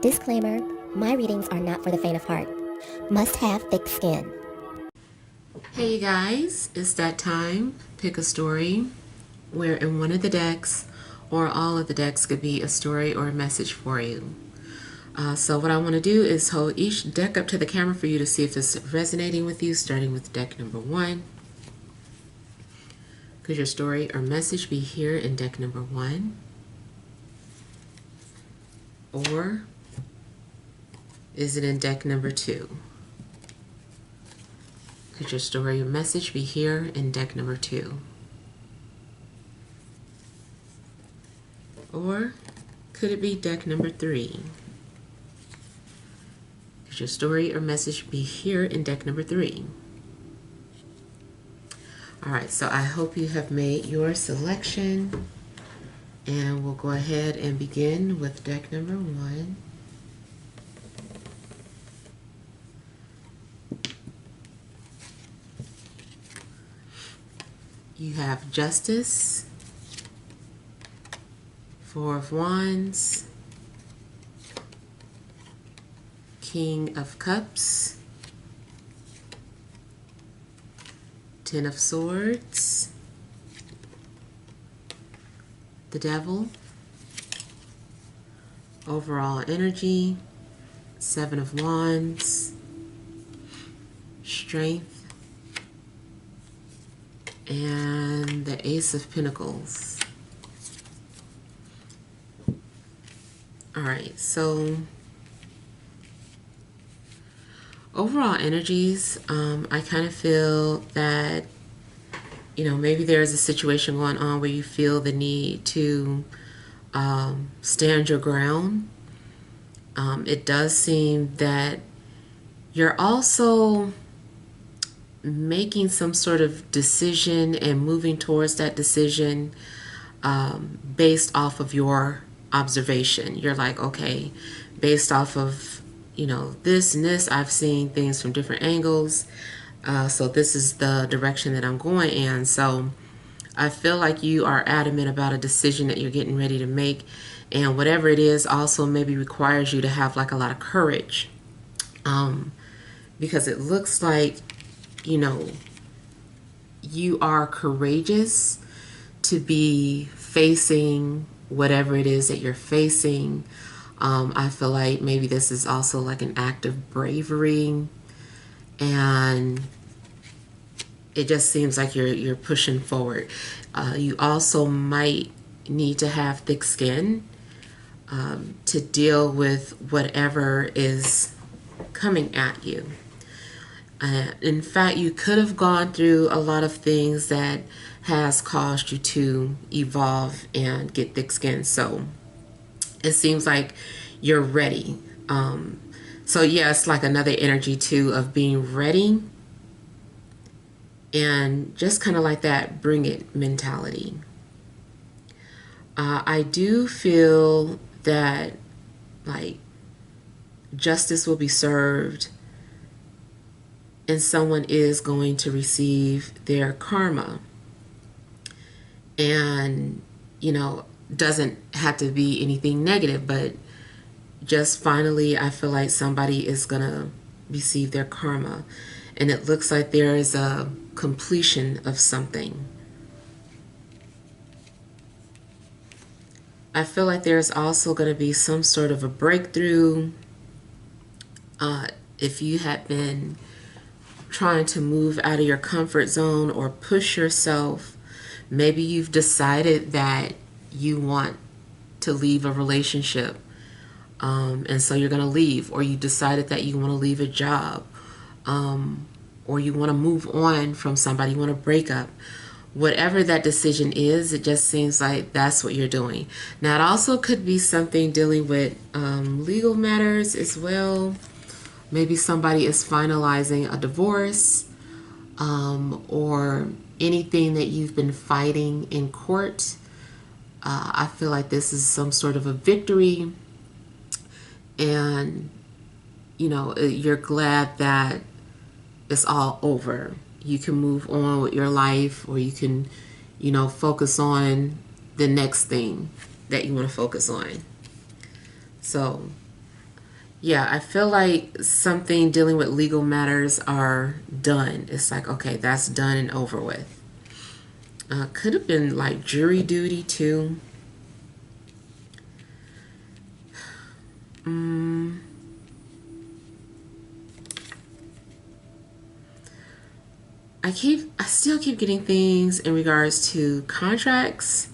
Disclaimer, my readings are not for the faint of heart. Must have thick skin. Hey you guys, it's that time. Pick a story where in one of the decks or all of the decks could be a story or a message for you. So what I want to do is hold each deck up to the camera for you to see if it's resonating with you, starting with deck number 1. Could your story or message be here in deck number 1? Or is it in deck number 2? Could your story or message be here in deck number 2? Or could it be deck number 3? Could your story or message be here in deck number 3? Alright, so I hope you have made your selection. And we'll go ahead and begin with deck number 1. You have Justice, 4 of Wands, King of Cups, 10 of Swords, the Devil, overall energy, 7 of Wands, Strength, and the Ace of Pentacles. Alright, so overall energies, I kind of feel that, maybe there's a situation going on where you feel the need to stand your ground. It does seem that you're also making some sort of decision and moving towards that decision based off of your observation. You're like, okay, based off of this and this, I've seen things from different angles, so this is the direction that I'm going in. So I feel like you are adamant about a decision that you're getting ready to make, and whatever it is also maybe requires you to have like a lot of courage, because it looks like you are courageous to be facing whatever it is that you're facing. I feel like maybe this is also like an act of bravery, and it just seems like you're pushing forward. You also might need to have thick skin to deal with whatever is coming at you. In fact, you could have gone through a lot of things that has caused you to evolve and get thick skin. So it seems like you're ready. So yeah, it's like another energy too of being ready and just kind of like that bring it mentality. I do feel that like justice will be served and someone is going to receive their karma. And, doesn't have to be anything negative, but just finally, I feel like somebody is going to receive their karma. And it looks like there is a completion of something. I feel like there's also going to be some sort of a breakthrough. If you had been trying to move out of your comfort zone or push yourself, maybe you've decided that you want to leave a relationship, and so you're going to leave, or you decided that you want to leave a job, or you want to move on from somebody, you want to break up. Whatever that decision is, it just seems like that's what you're doing. Now, it also could be something dealing with legal matters as well. Maybe somebody is finalizing a divorce, or anything that you've been fighting in court. I feel like this is some sort of a victory, and you're glad that it's all over. You can move on with your life, or you can focus on the next thing that you want to focus on. So Yeah, I feel like something dealing with legal matters are done. It's like, okay, that's done and over with. Could have been like jury duty too. Mm, I still keep getting things in regards to contracts.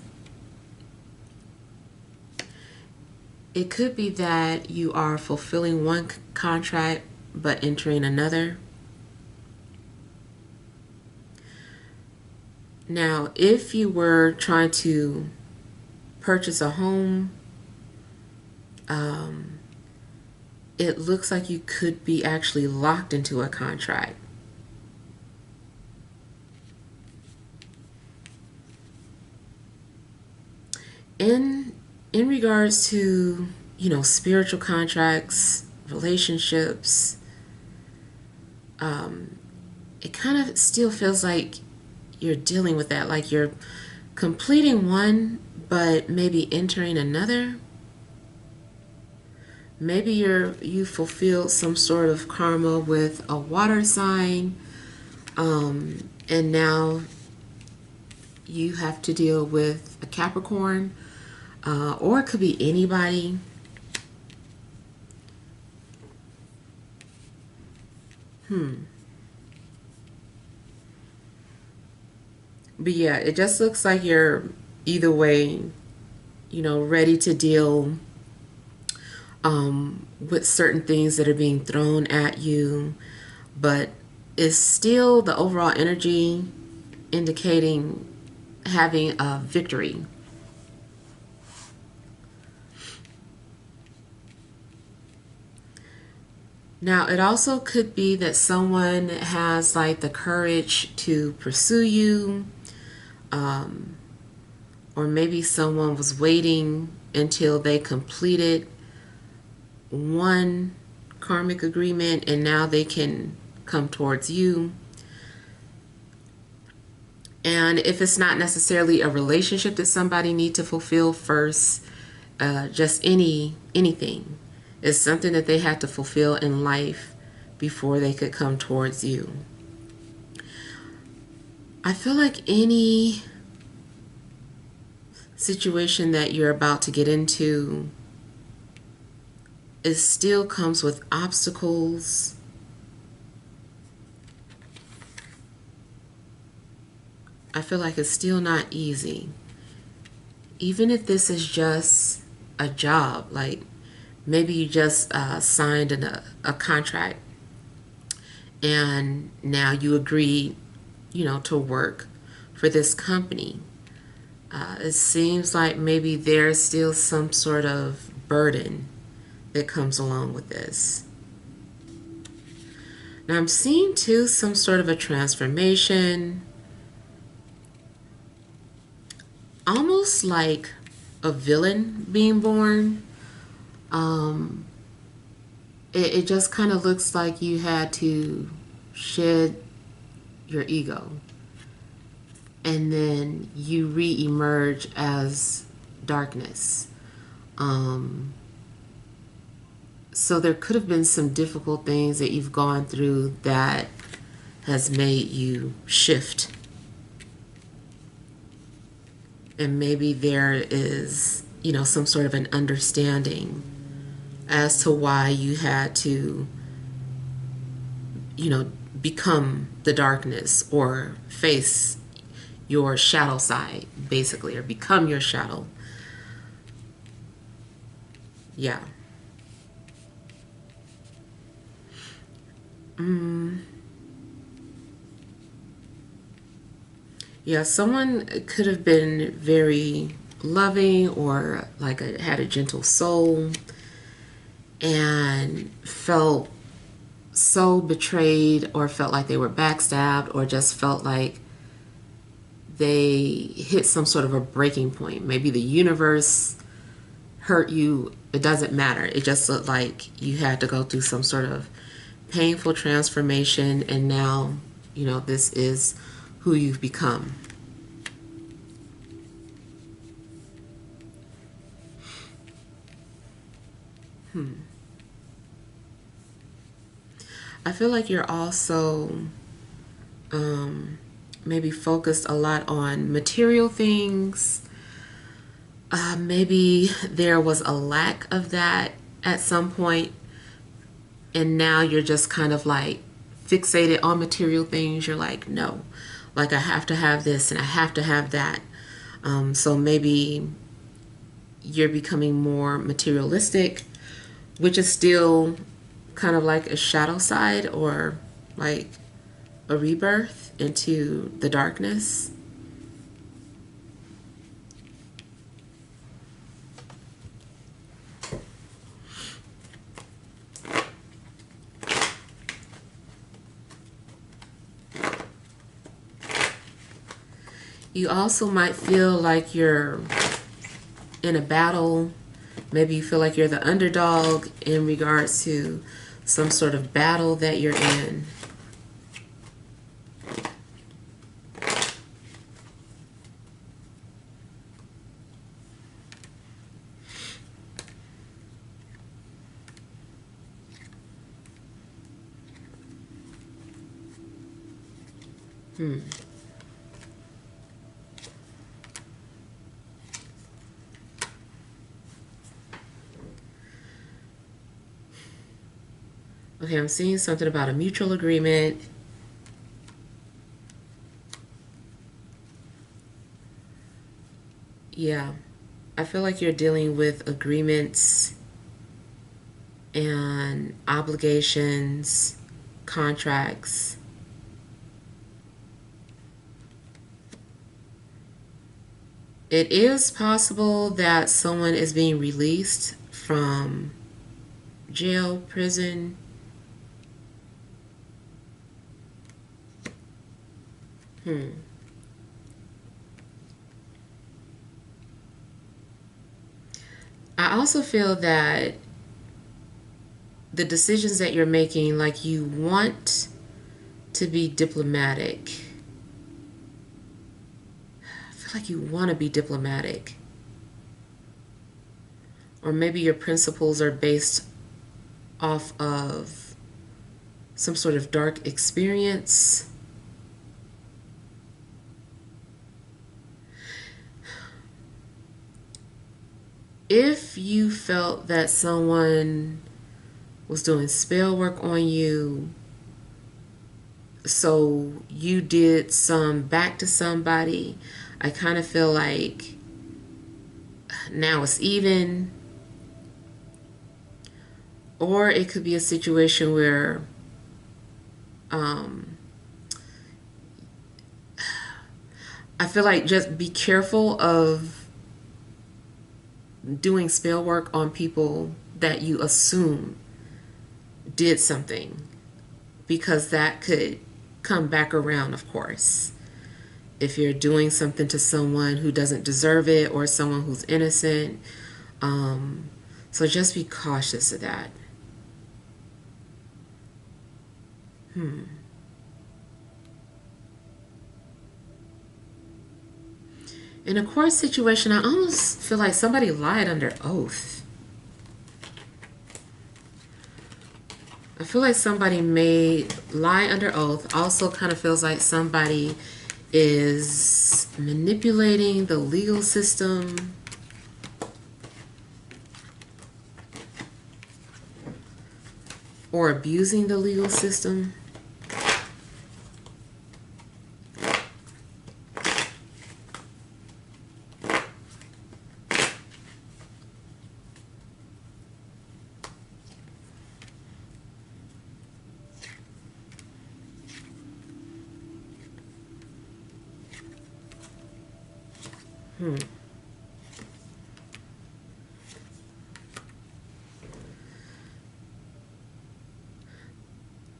It could be that you are fulfilling one contract but entering another. Now, if you were trying to purchase a home, um, it looks like you could be actually locked into a contract. In in regards to, spiritual contracts, relationships, um, it kind of still feels like you're dealing with that, like you're completing one but maybe entering another. Maybe you fulfilled some sort of karma with a water sign, and now you have to deal with a Capricorn, or it could be anybody. But yeah, it just looks like you're either way, ready to deal with certain things that are being thrown at you, but it's still the overall energy indicating having a victory. Now, it also could be that someone has like the courage to pursue you, um, or maybe someone was waiting until they completed one karmic agreement and now they can come towards you. And if it's not necessarily a relationship that somebody needs to fulfill first, just anything, it's something that they had to fulfill in life before they could come towards you. I feel like any situation that you're about to get into, it still comes with obstacles. I feel like it's still not easy. Even if this is just a job, like maybe you just signed a contract and now you agree, to work for this company. It seems like maybe there's still some sort of burden that comes along with this. Now I'm seeing too some sort of a transformation, almost like a villain being born. Um, it just kind of looks like you had to shed your ego and then you re-emerge as darkness. Um, so there could have been some difficult things that you've gone through that has made you shift. And maybe there is, some sort of an understanding as to why you had to, become the darkness or face your shadow side, basically, or become your shadow. Yeah. Mm. Yeah, someone could have been very loving or like had a gentle soul and felt so betrayed or felt like they were backstabbed or just felt like they hit some sort of a breaking point. Maybe the universe hurt you. It doesn't matter. It just looked like you had to go through some sort of painful transformation and now, this is who you've become. I feel like you're also maybe focused a lot on material things. Maybe there was a lack of that at some point, and now you're just kind of like fixated on material things. You're like, no, like I have to have this and I have to have that. So maybe you're becoming more materialistic, which is still kind of like a shadow side or like a rebirth into the darkness. You also might feel like you're in a battle. Maybe you feel like you're the underdog in regards to some sort of battle that you're in. Okay, I'm seeing something about a mutual agreement. Yeah, I feel like you're dealing with agreements and obligations, contracts. It is possible that someone is being released from jail, prison. I also feel that the decisions that you're making, like you want to be diplomatic. I feel like you want to be diplomatic. Or maybe your principles are based off of some sort of dark experience. If you felt that someone was doing spell work on you, so you did some back to somebody, I kind of feel like now it's even. Or it could be a situation where I feel like just be careful of doing spell work on people that you assume did something, because that could come back around, of course. If you're doing something to someone who doesn't deserve it or someone who's innocent. So just be cautious of that. In a court situation, I almost feel like somebody lied under oath. I feel like somebody may lie under oath. Also kind of feels like somebody is manipulating the legal system. Or abusing the legal system.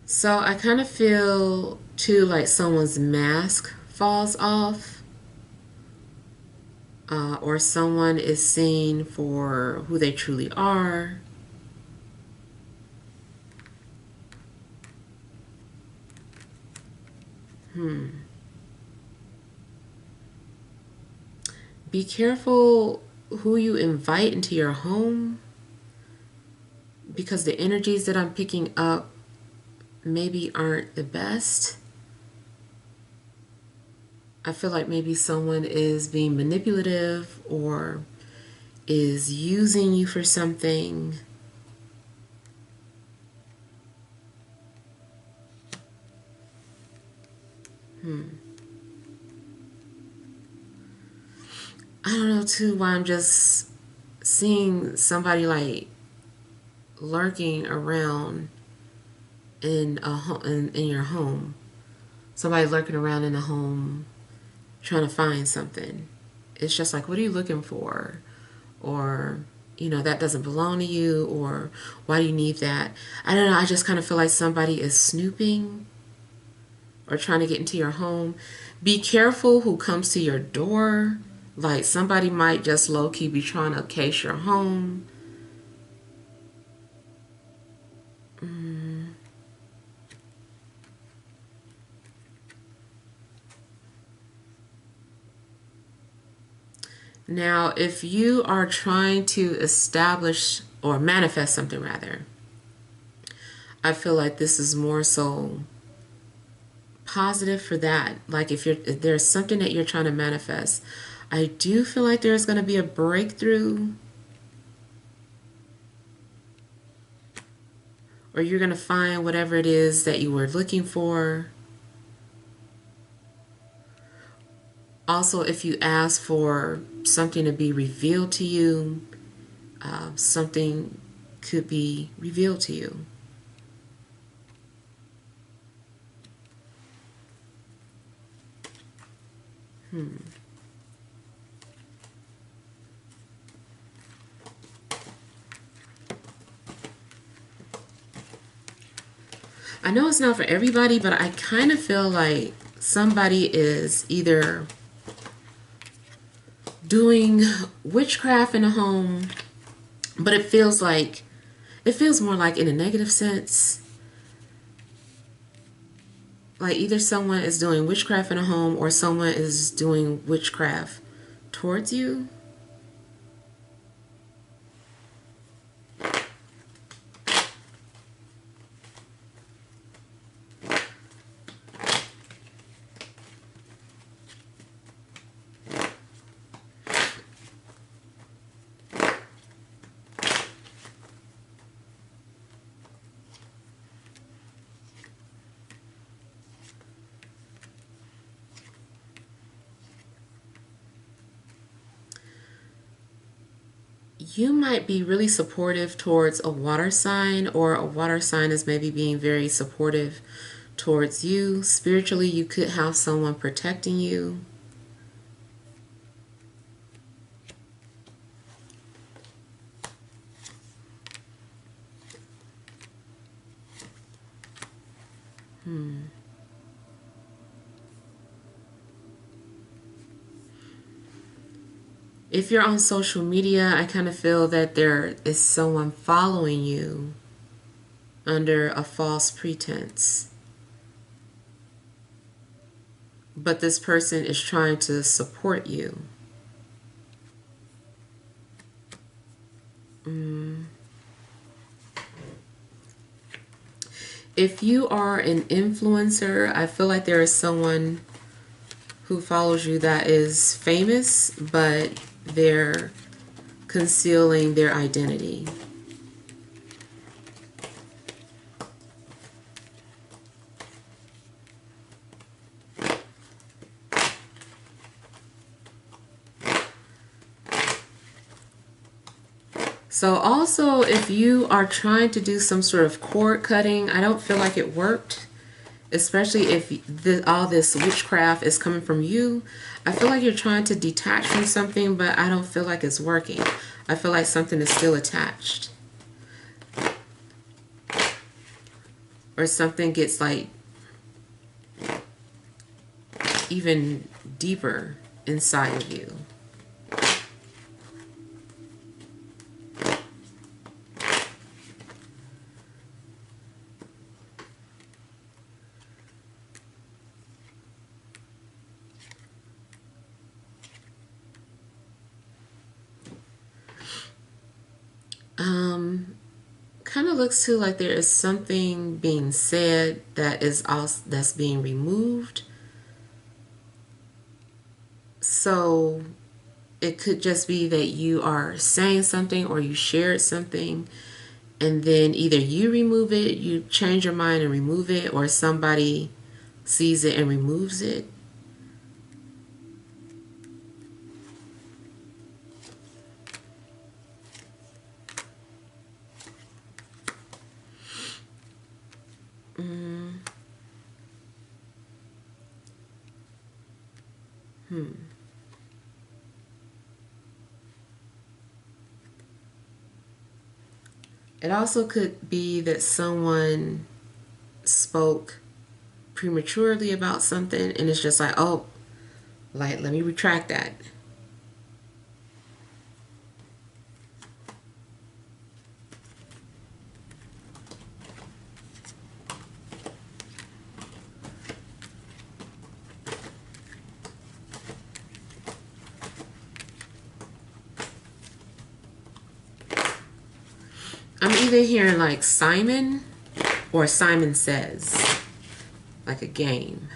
So I kind of feel too like someone's mask falls off, or someone is seen for who they truly are. Be careful who you invite into your home, because the energies that I'm picking up maybe aren't the best. I feel like maybe someone is being manipulative or is using you for something. I don't know too why I'm just seeing somebody like lurking around in in your home. Somebody lurking around in the home trying to find something. It's just like, what are you looking for? Or, that doesn't belong to you, or why do you need that? I don't know. I just kind of feel like somebody is snooping or trying to get into your home. Be careful who comes to your door. Like, somebody might just low-key be trying to case your home. Now, if you are trying to establish or manifest something, rather, I feel like this is more so positive for that. Like, if there's something that you're trying to manifest, I do feel like there's going to be a breakthrough, or you're going to find whatever it is that you were looking for. Also, if you ask for something to be revealed to you, something could be revealed to you. I know it's not for everybody, but I kind of feel like somebody is either doing witchcraft in a home, but it feels more like in a negative sense. Like, either someone is doing witchcraft in a home or someone is doing witchcraft towards you. You might be really supportive towards a water sign, or a water sign is maybe being very supportive towards you. Spiritually, you could have someone protecting you. If you're on social media, I kind of feel that there is someone following you under a false pretense. But this person is trying to support you. If you are an influencer, I feel like there is someone who follows you that is famous, but they're concealing their identity. So also, if you are trying to do some sort of cord cutting, I don't feel like it worked, especially if all this witchcraft is coming from you. I feel like you're trying to detach from something, but I don't feel like it's working. I feel like something is still attached. Or something gets like even deeper inside of you. kind of looks too like there is something being said that is also that's being removed. So it could just be that you are saying something or you shared something, and then either you remove it, you change your mind and remove it, or somebody sees it and removes it. It also could be that someone spoke prematurely about something and it's just like, oh, like, let me retract that. I'm either hearing like Simon or Simon Says, like a game.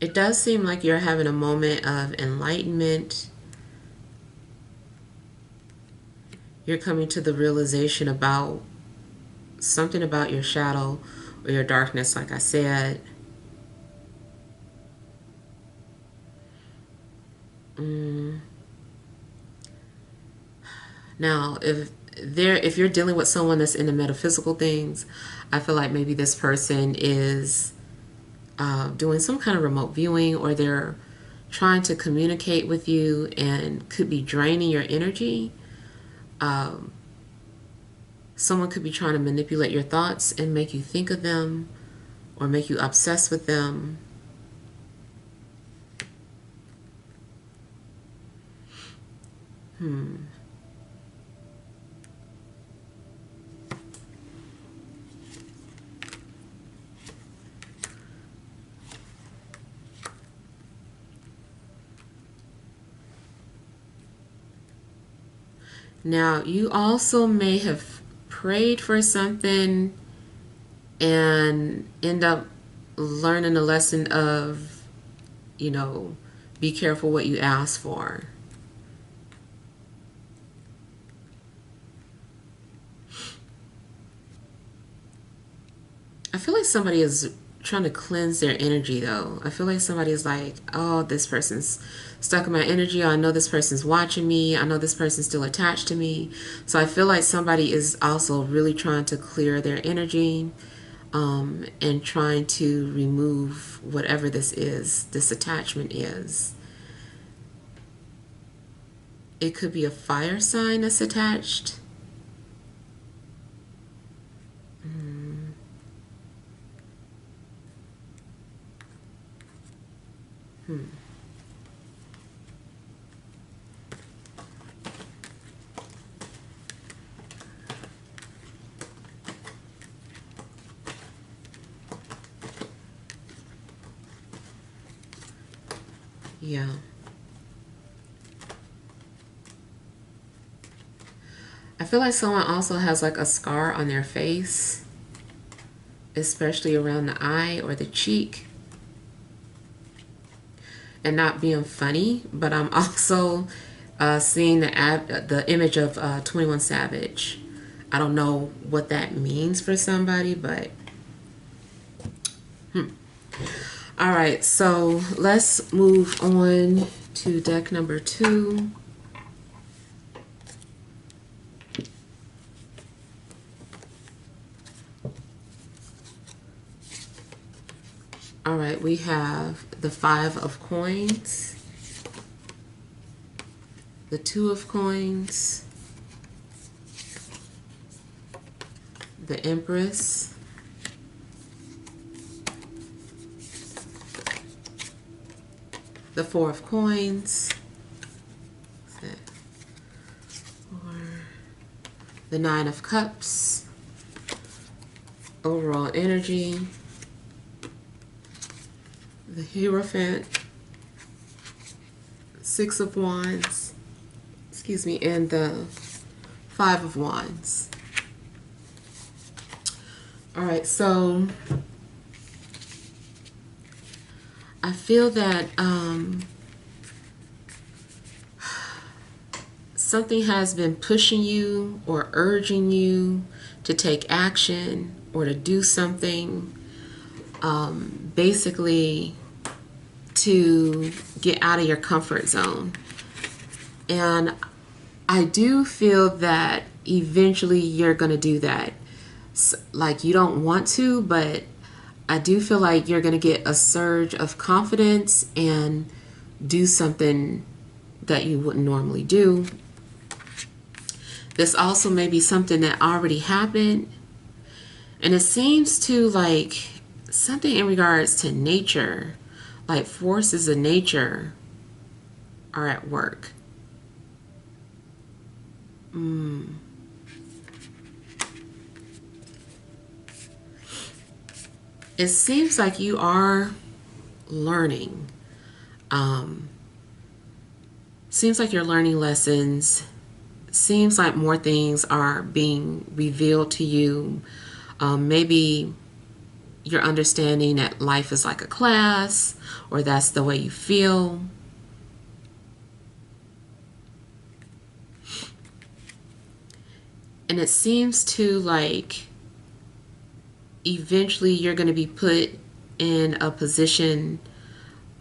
It does seem like you're having a moment of enlightenment. You're coming to the realization about something about your shadow or your darkness, like I said. Now, if you're dealing with someone that's into metaphysical things, I feel like maybe this person is doing some kind of remote viewing, or they're trying to communicate with you and could be draining your energy. Someone could be trying to manipulate your thoughts and make you think of them or make you obsessed with them. Now, you also may have prayed for something and end up learning a lesson of, be careful what you ask for. I feel like somebody is trying to cleanse their energy, though. I feel like somebody is like, oh, this person's stuck in my energy. I know this person's watching me. I know this person's still attached to me. So I feel like somebody is also really trying to clear their energy, and trying to remove whatever this is, this attachment is. It could be a fire sign that's attached. Yeah. I feel like someone also has like a scar on their face, especially around the eye or the cheek. And not being funny, but I'm also seeing the image of 21 Savage. I don't know what that means for somebody, but all right, so let's move on to deck number 2. All right, we have the 5 of Coins, the 2 of Coins, the Empress, the Four of Coins, or the Nine of Cups, overall energy, the Hierophant, Six of Wands, excuse me, and the Five of Wands. All right, so I feel that something has been pushing you or urging you to take action or to do something, basically to get out of your comfort zone. And I do feel that eventually you're going to do that. Like, you don't want to, but I do feel like you're going to get a surge of confidence and do something that you wouldn't normally do. This also may be something that already happened. And it seems to like something in regards to nature, like forces of nature are at work. It seems like you are learning. Seems like you're learning lessons. Seems like more things are being revealed to you. Maybe you're understanding that life is like a class, or that's the way you feel. And it seems to like eventually you're going to be put in a position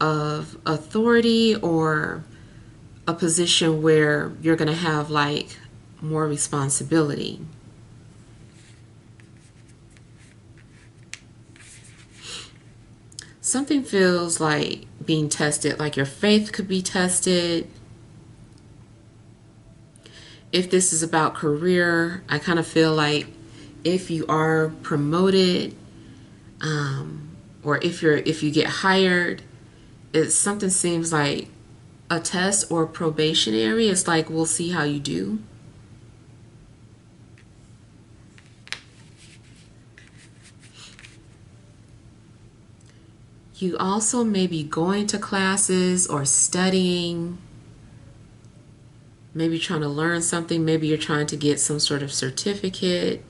of authority, or a position where you're going to have like more responsibility. Something feels like being tested, like your faith could be tested. If this is about career, I kind of feel like if you are promoted, or if you get hired, something seems like a test or probationary. It's like, we'll see how you do. You also may be going to classes or studying, maybe trying to learn something. Maybe you're trying to get some sort of certificate.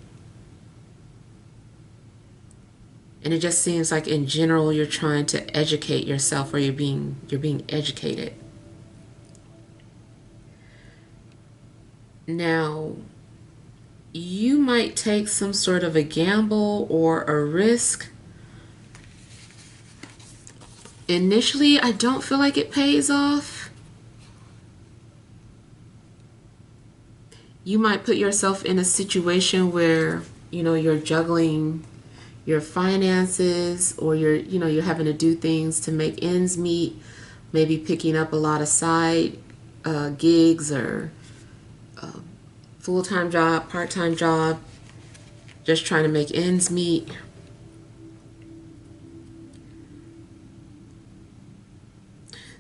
And it just seems like in general you're trying to educate yourself, or you're being educated. Now, you might take some sort of a gamble or a risk. Initially, I don't feel like it pays off. You might put yourself in a situation where, you're juggling your finances, or you're having to do things to make ends meet, maybe picking up a lot of side gigs, or full-time job, part-time job, just trying to make ends meet.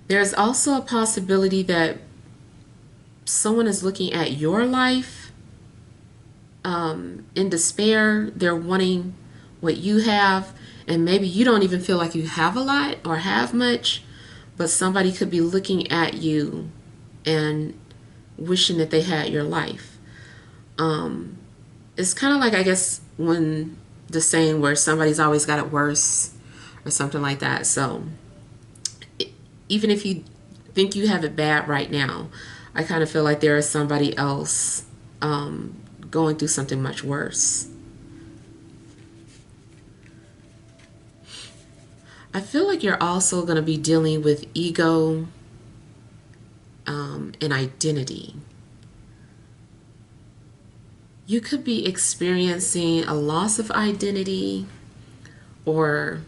There's also a possibility that someone is looking at your life in despair. They're wanting what you have, and maybe you don't even feel like you have a lot or have much, but somebody could be looking at you and wishing that they had your life. It's kind of like, I guess, when the saying where somebody's always got it worse, or something like that. So even if you think you have it bad right now, I kind of feel like there is somebody else going through something much worse. I feel like you're also going to be dealing with ego and identity. You could be experiencing a loss of identity, or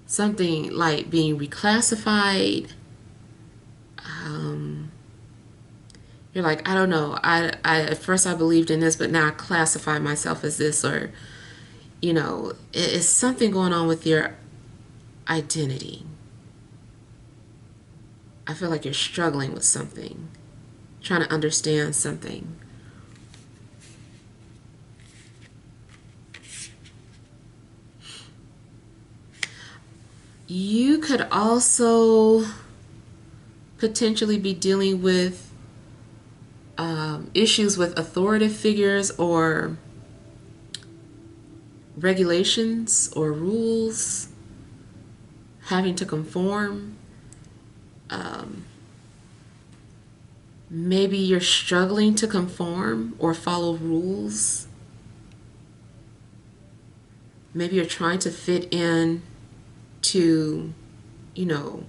something like being reclassified. You're like, I don't know. I at first I believed in this, but now I classify myself as this, or it's something going on with your identity. I feel like you're struggling with something, trying to understand something. You could also potentially be dealing with issues with authoritative figures or regulations or rules, having to conform. Maybe you're struggling to conform or follow rules. Maybe you're trying to fit in to, you know,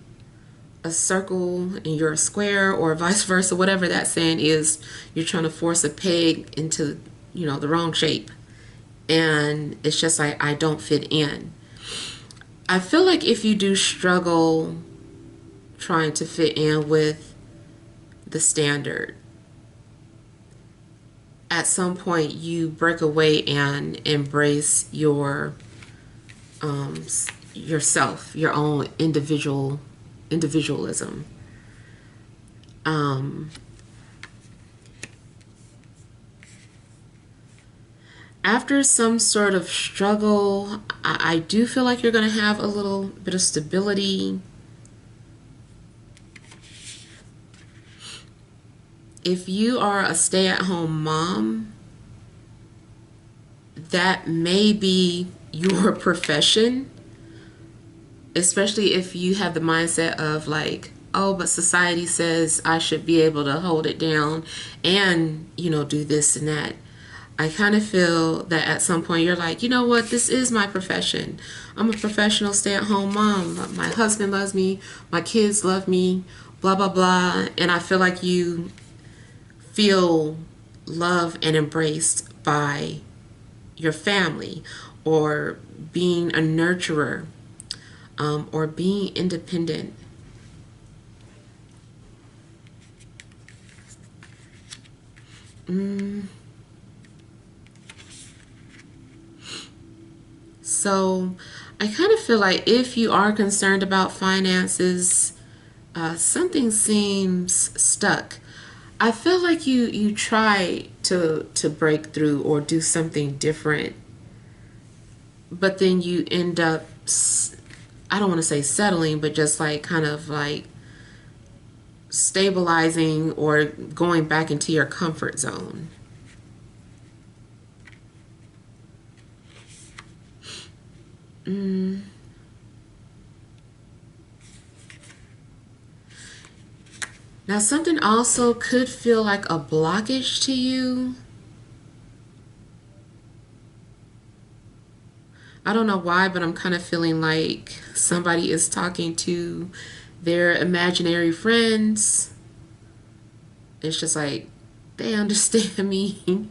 a circle and you're a square, or vice versa, whatever that saying is. You're trying to force a peg into, the wrong shape. And it's just like, I don't fit in. I feel like if you do struggle trying to fit in with the standard, at some point you break away and embrace yourself, your own individualism. After some sort of struggle, I do feel like you're going to have a little bit of stability. If you are a stay-at-home mom, that may be your profession, especially if you have the mindset of like, oh, but society says I should be able to hold it down and, do this and that. I kind of feel that at some point you're like, you know what, this is my profession. I'm a professional stay-at-home mom. My husband loves me. My kids love me, blah, blah, blah. And I feel like you feel loved and embraced by your family, or being a nurturer, or being independent. So I kind of feel like if you are concerned about finances, something seems stuck. I feel like you try to break through or do something different, but then you end up, I don't want to say settling, but just like kind of like stabilizing or going back into your comfort zone. Now, something also could feel like a blockage to you. I don't know why, but I'm kind of feeling like somebody is talking to their imaginary friends. It's just like, they understand me.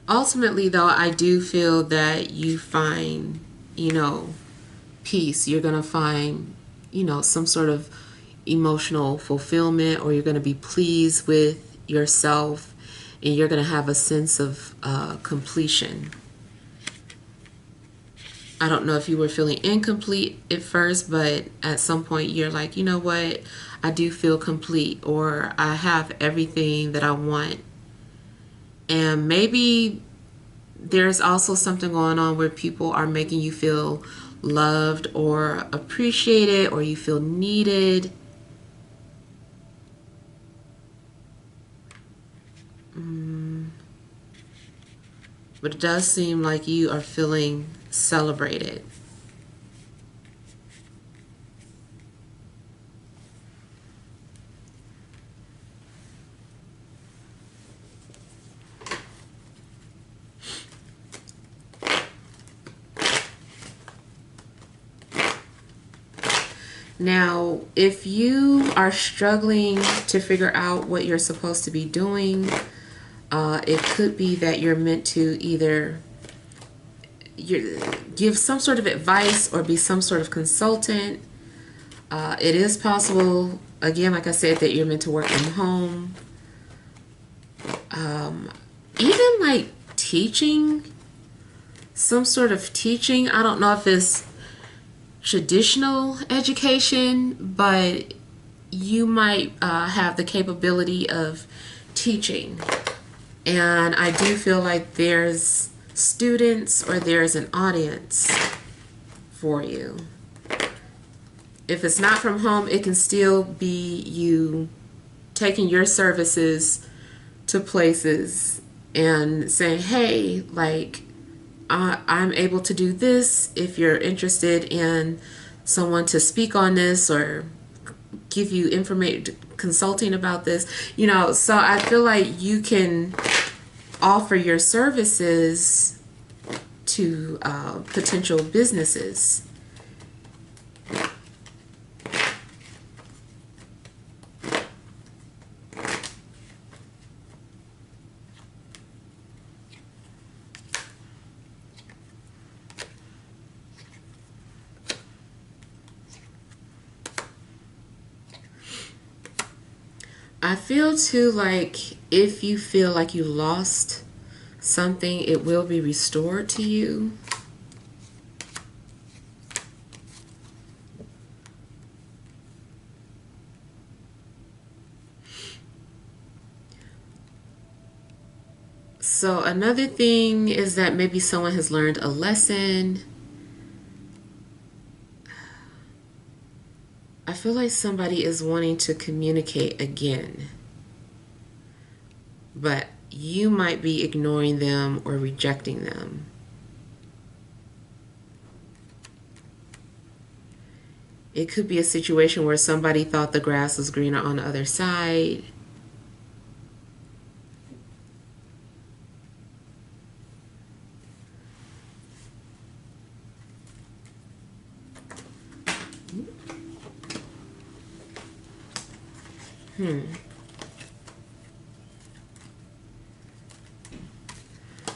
Ultimately, though, I do feel that you find, peace. You're going to find, some sort of emotional fulfillment, or you're going to be pleased with yourself, and you're going to have a sense of completion. I don't know if you were feeling incomplete at first, but at some point you're like, you know what, I do feel complete, or I have everything that I want. And maybe there's also something going on where people are making you feel loved or appreciated, or you feel needed. But it does seem like you are feeling celebrated. Now, if you are struggling to figure out what you're supposed to be doing, it could be that you're meant to either give some sort of advice or be some sort of consultant. It is possible, again, like I said, that you're meant to work from home. Even like teaching, some sort of teaching. I don't know if it's traditional education, but you might have the capability of teaching. And I do feel like there's students or there's an audience for you. If it's not from home, it can still be you taking your services to places and saying, hey, like, I'm able to do this if you're interested in someone to speak on this or give you information, consulting about this, so I feel like you can offer your services to potential businesses. I feel too like if you feel like you lost something, it will be restored to you. So another thing is that maybe someone has learned a lesson. I feel like somebody is wanting to communicate again, but you might be ignoring them or rejecting them. It could be a situation where somebody thought the grass was greener on the other side.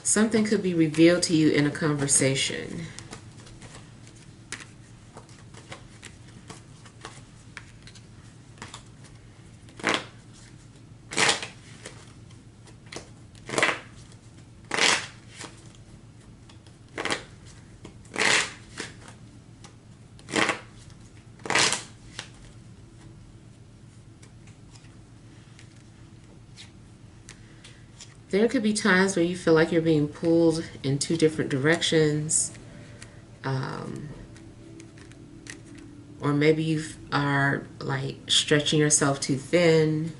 Something could be revealed to you in a conversation. There could be times where you feel like you're being pulled in two different directions. Or maybe you are like stretching yourself too thin.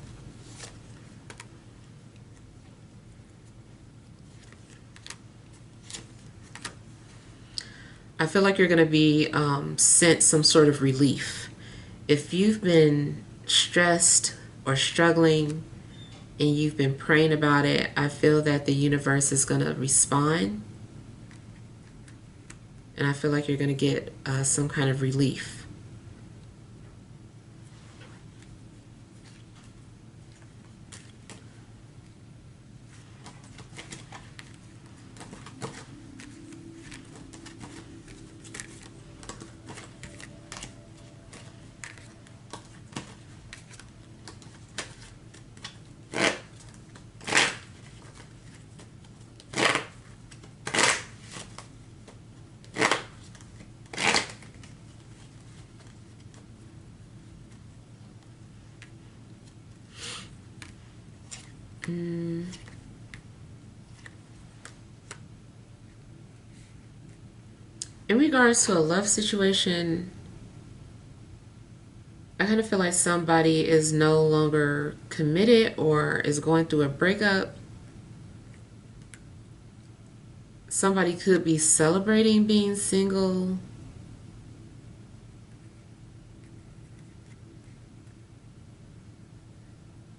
I feel like you're going to be sent some sort of relief. If you've been stressed or struggling and you've been praying about it, I feel that the universe is going to respond. And I feel like you're going to get some kind of relief. In regards to a love situation, I kind of feel like somebody is no longer committed or is going through a breakup. Somebody could be celebrating being single.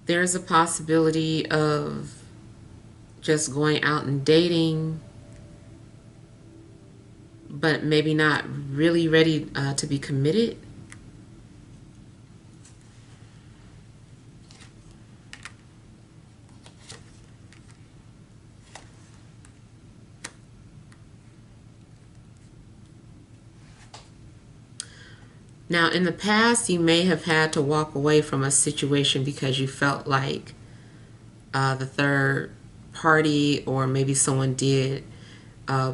There's a possibility of just going out and dating, but maybe not really ready to be committed. Now, in the past, you may have had to walk away from a situation because you felt like the third party or maybe someone did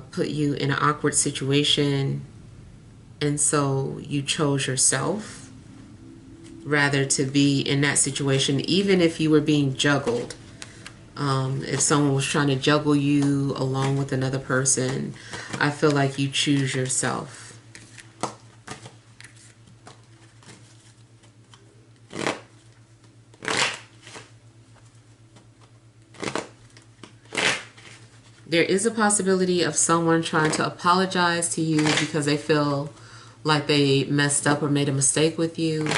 put you in an awkward situation and so you chose yourself rather to be in that situation, even if you were being juggled. If someone was trying to juggle you along with another person, I feel like you choose yourself. There is a possibility of someone trying to apologize to you because they feel like they messed up or made a mistake with you,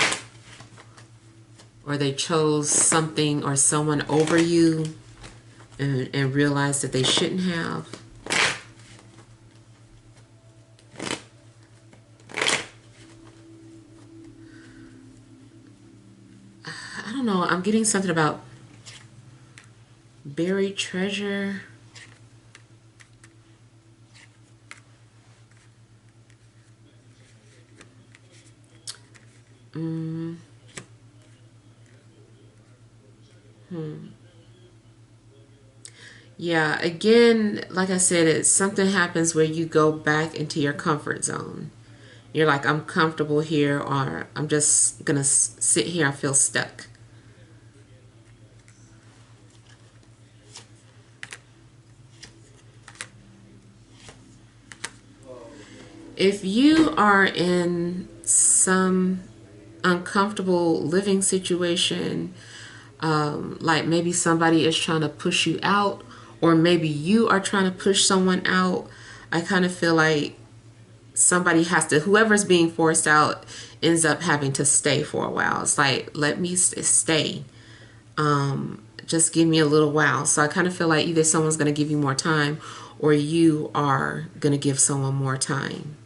or they chose something or someone over you and realized that they shouldn't have. I don't know. I'm getting something about buried treasure. Yeah, again, like I said, it's something happens where you go back into your comfort zone. You're like, I'm comfortable here, or I'm just gonna sit here. I feel stuck. If you are in some uncomfortable living situation, like maybe somebody is trying to push you out, or maybe you are trying to push someone out, I kind of feel like somebody has to, whoever's being forced out ends up having to stay for a while. It's like, let me stay. Just give me a little while. So I kind of feel like either someone's going to give you more time, or you are going to give someone more time.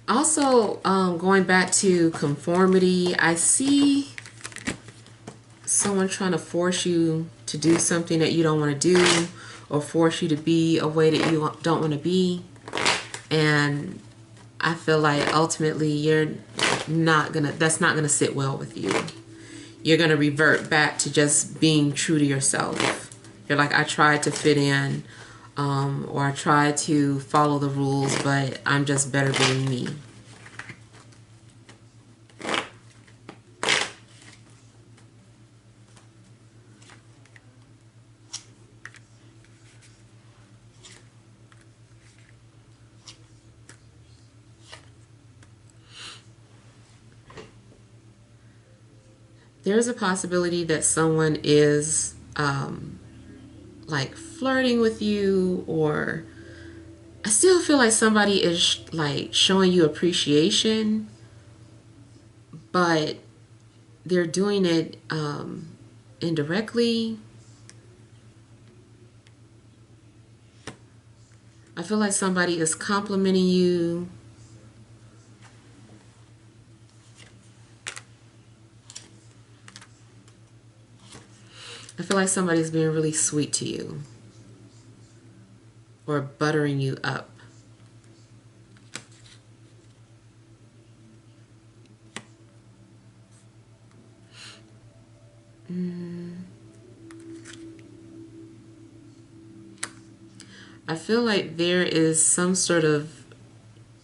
Also, going back to conformity, I see someone trying to force you to do something that you don't want to do, or force you to be a way that you don't want to be. And I feel like ultimately that's not gonna sit well with you. You're gonna revert back to just being true to yourself. You're like, I tried to fit in, or I tried to follow the rules, but I'm just better being me. There's a possibility that someone is like flirting with you, or I still feel like somebody is like showing you appreciation, but they're doing it indirectly. I feel like somebody is complimenting you. I feel like somebody's being really sweet to you, or buttering you up. I feel like there is some sort of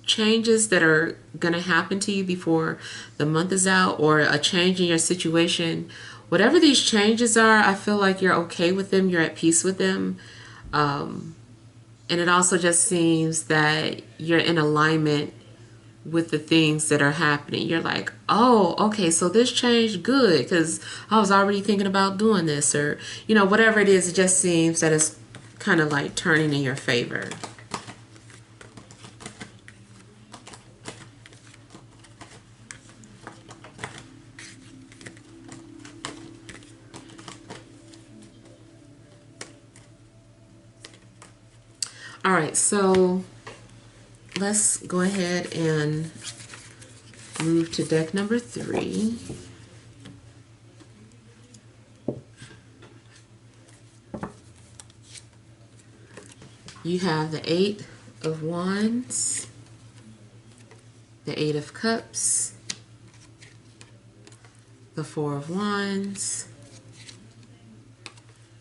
changes that are going to happen to you before the month is out, or a change in your situation. Whatever these changes are, I feel like you're okay with them, you're at peace with them. And it also just seems that you're in alignment with the things that are happening. You're like, oh, okay, so this changed, good, because I was already thinking about doing this, or, whatever it is, it just seems that it's kind of like turning in your favor. All right, so let's go ahead and move to deck number 3. You have the 8 of Wands, the 8 of Cups, the Four of Wands,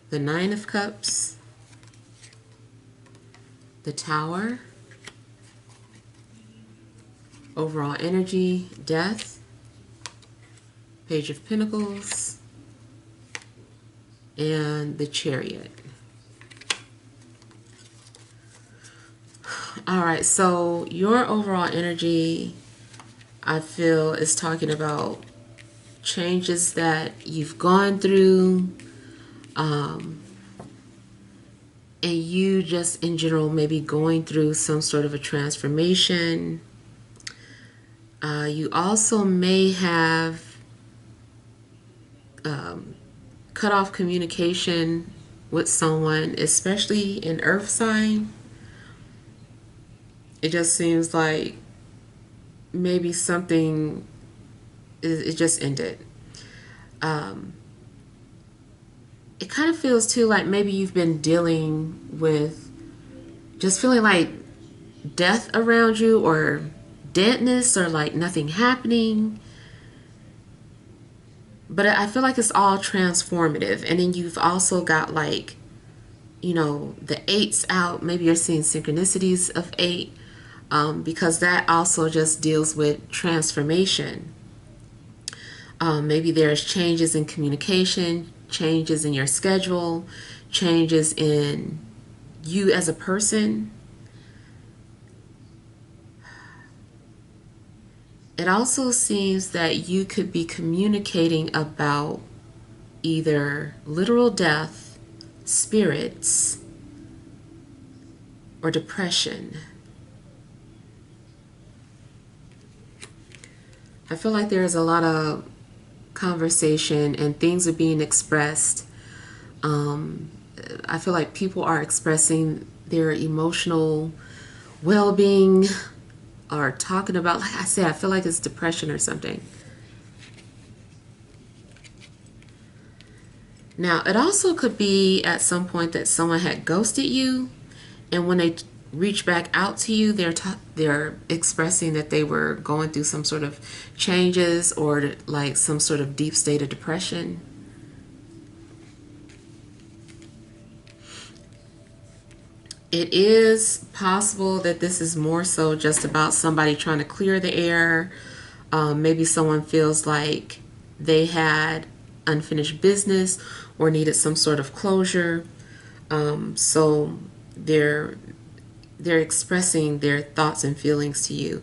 the Nine of Cups, the Tower, overall energy, Death, Page of Pentacles, and the Chariot. All right, so your overall energy, I feel, is talking about changes that you've gone through, and you just in general maybe going through some sort of a transformation. You also may have cut off communication with someone, especially in Earth sign. It just seems like maybe something, it just ended. It kind of feels too like maybe you've been dealing with just feeling like death around you, or deadness, or like nothing happening. But I feel like it's all transformative. And then you've also got like, you know, the eights out. Maybe you're seeing synchronicities of 8, because that also just deals with transformation. Maybe there's changes in communication, changes in your schedule, changes in you as a person. It also seems that you could be communicating about either literal death, spirits, or depression. I feel like there's a lot of conversation and things are being expressed. I feel like people are expressing their emotional well-being, or talking about, like I said, I feel like it's depression or something. Now, it also could be at some point that someone had ghosted you, and when they reach back out to you, they're expressing that they were going through some sort of changes, or like some sort of deep state of depression. It is possible that this is more so just about somebody trying to clear the air. Maybe someone feels like they had unfinished business or needed some sort of closure. So they're expressing their thoughts and feelings to you.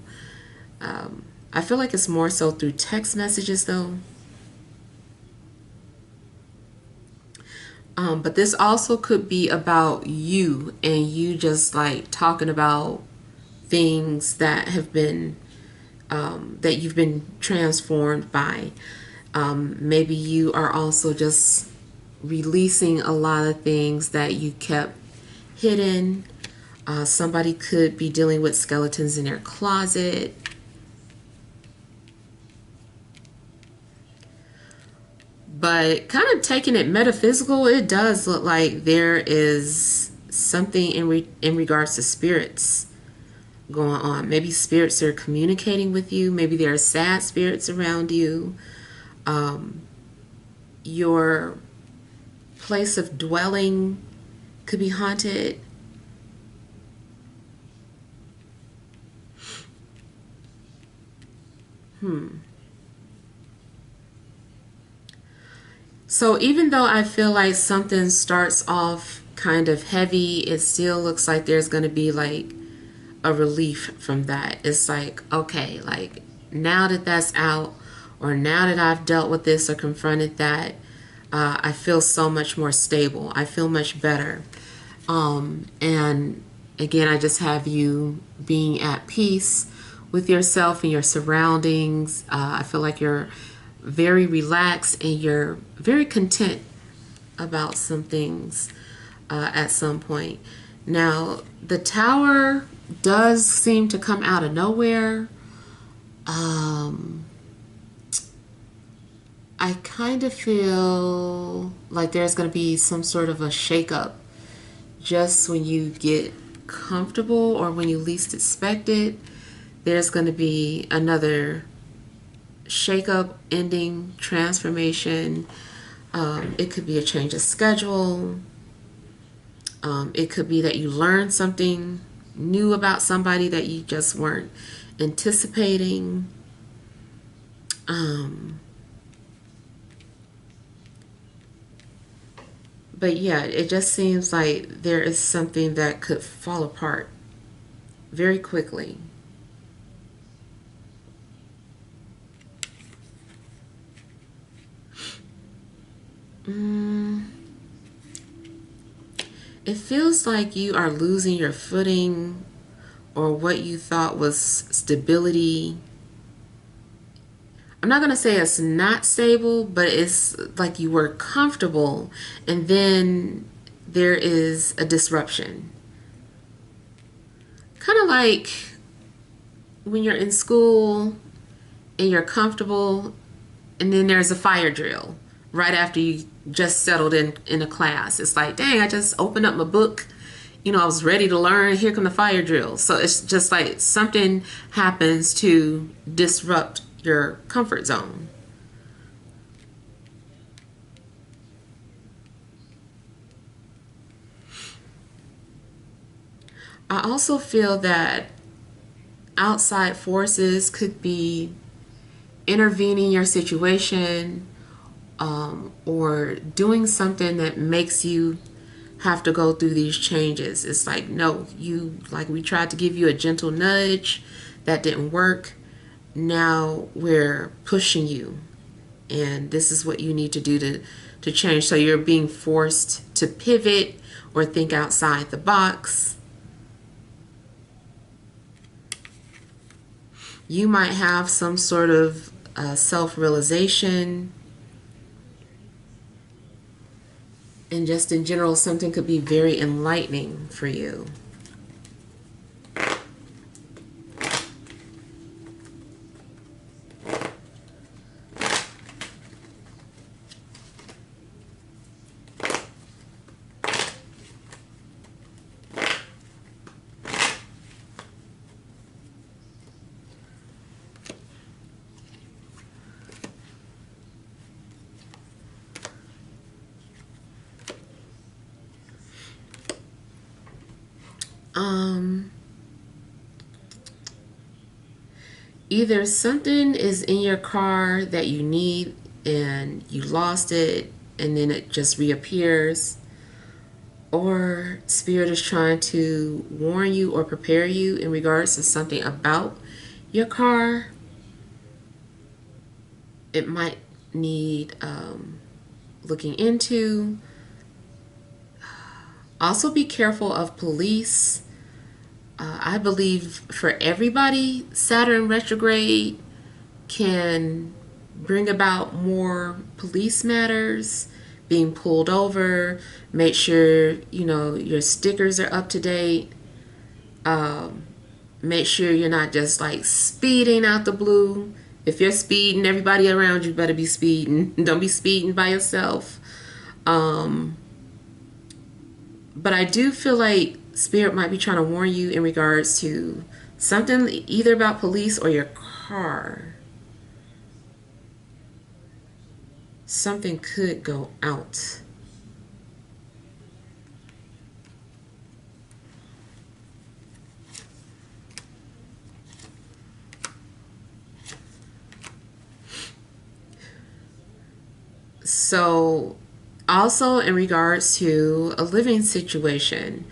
I feel like it's more so through text messages though. But this also could be about you, and you just like talking about things that have been, that you've been transformed by. Maybe you are also just releasing a lot of things that you kept hidden. Somebody could be dealing with skeletons in their closet. But kind of taking it metaphysical, it does look like there is something in regards to spirits going on. Maybe spirits are communicating with you. Maybe there are sad spirits around you. Your place of dwelling could be haunted. So even though I feel like something starts off kind of heavy, it still looks like there's going to be like a relief from that. It's like, okay, like now that that's out, or now that I've dealt with this or confronted that, I feel so much more stable. I feel much better. And again, I just have you being at peace with yourself and your surroundings. I feel like you're very relaxed and you're very content about some things at some point. Now, the Tower does seem to come out of nowhere. I kind of feel like there's going to be some sort of a shakeup just when you get comfortable, or when you least expect it. There's going to be another shakeup, ending, transformation. It could be a change of schedule. It could be that you learn something new about somebody that you just weren't anticipating. But yeah, it just seems like there is something that could fall apart very quickly. It feels like you are losing your footing, or what you thought was stability. I'm not going to say it's not stable, but it's like you were comfortable and then there is a disruption. Kind of like when you're in school and you're comfortable and then there's a fire drill right after you just settled in a class. It's like, dang, I just opened up my book. You know, I was ready to learn. Here come the fire drill. So it's just like something happens to disrupt your comfort zone. I also feel that outside forces could be intervening in your situation, or doing something that makes you have to go through these changes. It's like, no, we tried to give you a gentle nudge, that didn't work. Now we're pushing you, and this is what you need to do to change. So you're being forced to pivot or think outside the box. You might have some sort of self-realization, and just in general, something could be very enlightening for you. Either something is in your car that you need and you lost it and then it just reappears, or Spirit is trying to warn you or prepare you in regards to something about your car. It might need looking into. Also be careful of police. I believe for everybody, Saturn retrograde can bring about more police matters, being pulled over. Make sure, your stickers are up to date. Make sure you're not just like speeding out the blue. If you're speeding, everybody around you better be speeding. Don't be speeding by yourself. But I do feel like Spirit might be trying to warn you in regards to something either about police or your car. Something could go out. So, also in regards to a living situation,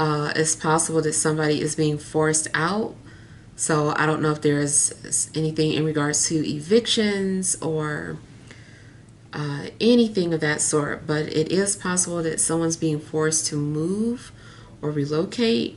it's possible that somebody is being forced out. So I don't know if there's anything in regards to evictions or anything of that sort, but it is possible that someone's being forced to move or relocate.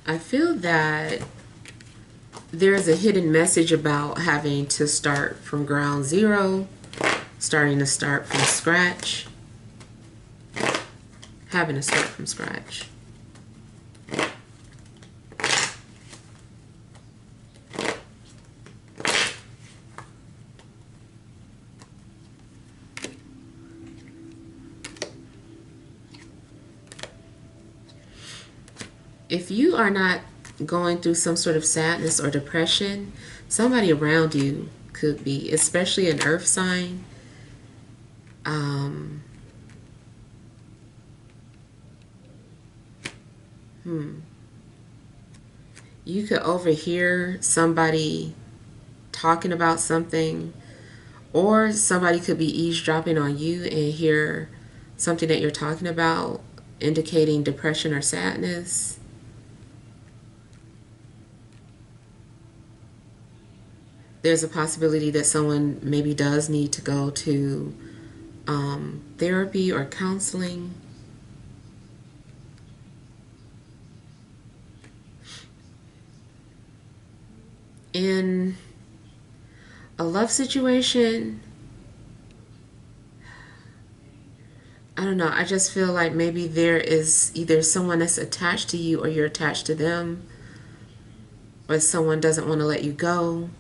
I feel that there's a hidden message about having to start from ground zero, starting to start from scratch, having to start from scratch. If you are not going through some sort of sadness or depression, somebody around you could be, especially an earth sign. You could overhear somebody talking about something, or somebody could be eavesdropping on you and hear something that you're talking about, indicating depression or sadness. There's a possibility that someone maybe does need to go to therapy or counseling. In a love situation, I don't know, I just feel like maybe there is either someone that's attached to you or you're attached to them, or someone doesn't want to let you go.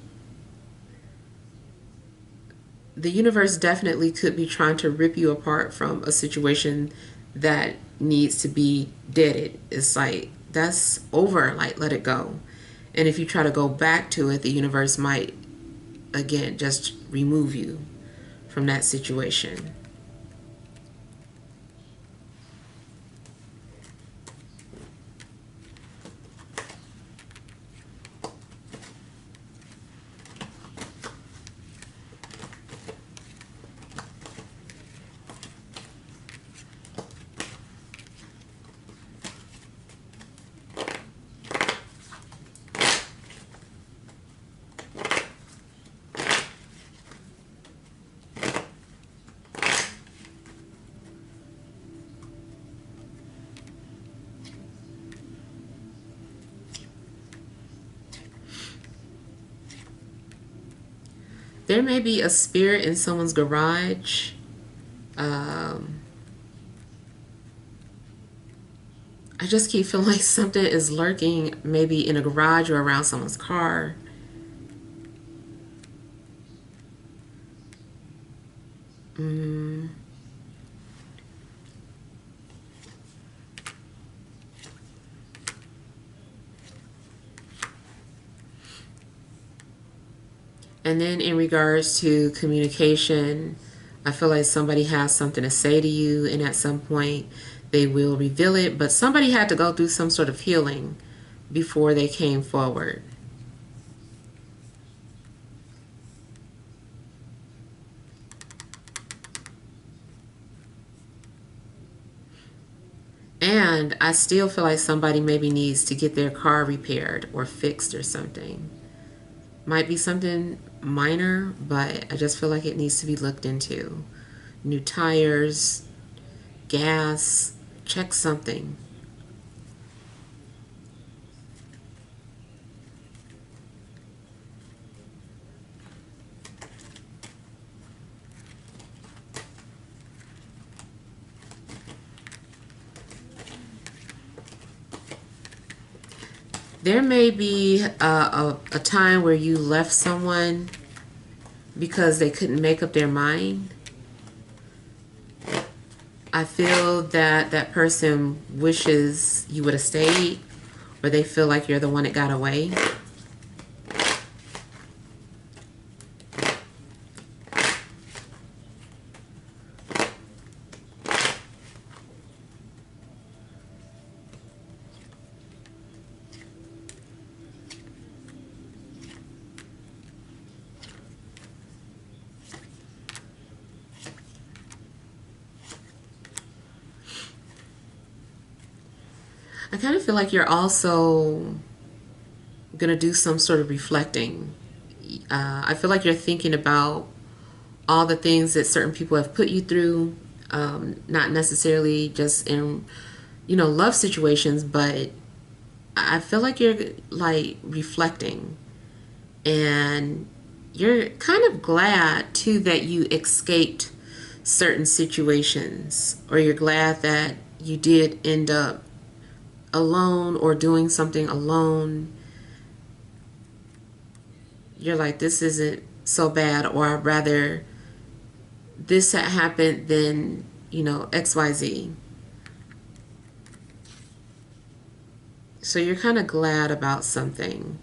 The universe definitely could be trying to rip you apart from a situation that needs to be deaded. It's like, that's over, like, let it go. And if you try to go back to it, the universe might, again, just remove you from that situation. There may be a spirit in someone's garage. I just keep feeling like something is lurking, maybe in a garage or around someone's car. And then in regards to communication, I feel like somebody has something to say to you, and at some point they will reveal it, but somebody had to go through some sort of healing before they came forward. And I still feel like somebody maybe needs to get their car repaired or fixed or something. Might be something minor, but I just feel like it needs to be looked into. New tires, gas, check something. There may be a time where you left someone because they couldn't make up their mind. I feel that that person wishes you would have stayed, or they feel like you're the one that got away. I kind of feel like you're also going to do some sort of reflecting. I feel like you're thinking about all the things that certain people have put you through, not necessarily just in, love situations, but I feel like you're like reflecting, and you're kind of glad too that you escaped certain situations, or you're glad that you did end up alone or doing something alone, you're like, this isn't so bad, or I'd rather this had happened than, XYZ. So you're kind of glad about something.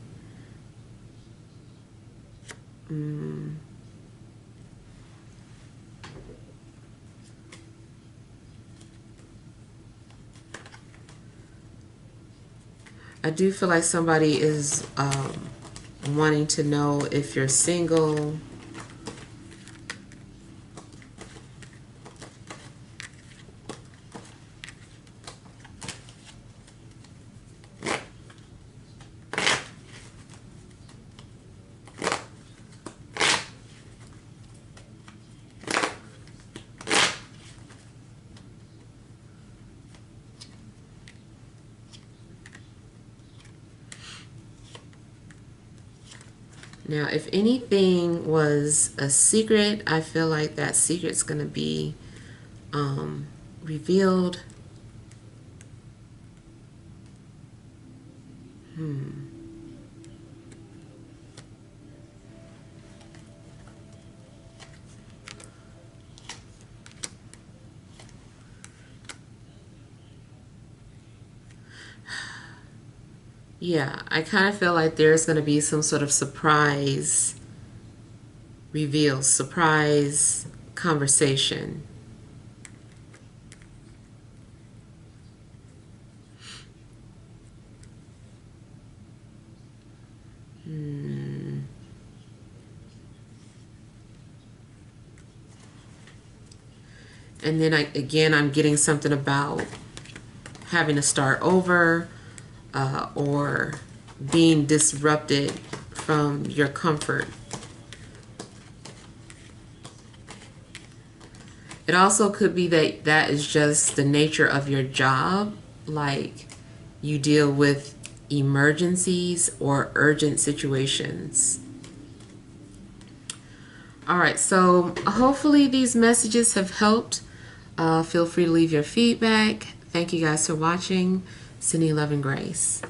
I do feel like somebody is wanting to know if you're single. Now, if anything was a secret, I feel like that secret's going to be revealed. Yeah, I kind of feel like there's going to be some sort of surprise reveal, surprise conversation. And then I'm getting something about having to start over, or being disrupted from your comfort. It also could be that that is just the nature of your job, like you deal with emergencies or urgent situations. All right, so hopefully these messages have helped. Feel free to leave your feedback. Thank you guys for watching. Sending love and grace.